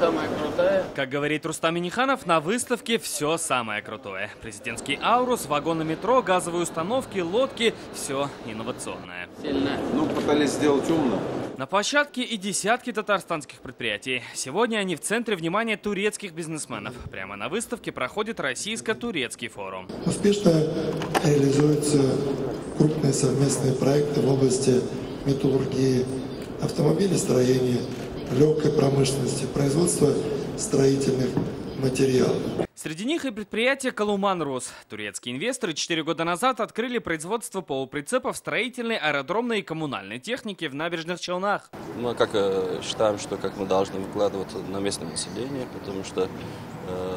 самое крутое. Как говорит Рустам Минниханов, на выставке все самое крутое. Президентский Аурус, вагоны метро, газовые установки, лодки – все инновационное. Сильно. Пытались сделать умно. На площадке и десятки татарстанских предприятий. Сегодня они в центре внимания турецких бизнесменов. Прямо на выставке проходит российско-турецкий форум. Успешно реализуются крупные совместные проекты в области металлургии, автомобилестроения, легкой промышленности, производства строительных материалов. Среди них и предприятие «Калуман-Рус». Турецкие инвесторы 4 года назад открыли производство полуприцепов строительной, аэродромной и коммунальной техники в Набережных Челнах. Мы считаем, что мы должны выкладываться на местное население, потому что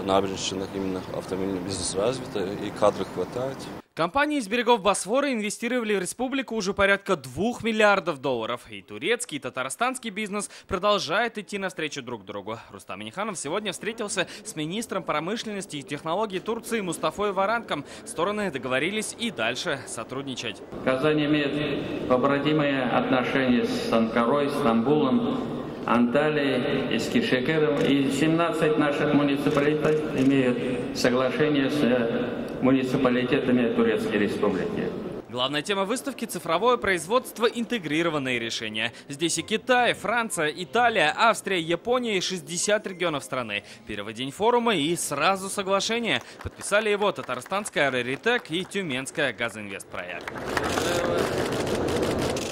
Набережных Челнах именно автомобильный бизнес развит и кадров хватает. Компании из берегов Босфора инвестировали в республику уже порядка 2 миллиардов долларов. И турецкий, и татарстанский бизнес продолжает идти навстречу друг другу. Рустам Минниханов сегодня встретился с министром промышленности и технологий Турции Мустафой Варанком. Стороны договорились и дальше сотрудничать. Казань имеет побратимые отношения с Анкарой, Стамбулом, Анталией, Эскишехиром. И 17 наших муниципалитетов имеют соглашение с муниципалитетами Турецкой Республики. Главная тема выставки – цифровое производство, интегрированные решения. Здесь и Китай, Франция, Италия, Австрия, Япония и 60 регионов страны. Первый день форума и сразу соглашение. Подписали его Татарстанская Раритек и Тюменская Газинвестпроект.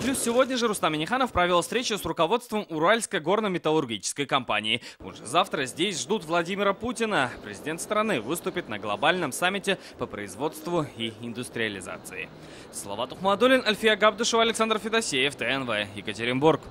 Плюс сегодня же Рустам Минниханов провел встречу с руководством Уральской горно-металлургической компании. Уже завтра здесь ждут Владимира Путина. Президент страны выступит на глобальном саммите по производству и индустриализации. Салават Ухмадуллин, Альфия Габдушева, Александр Федосеев, ТНВ, Екатеринбург.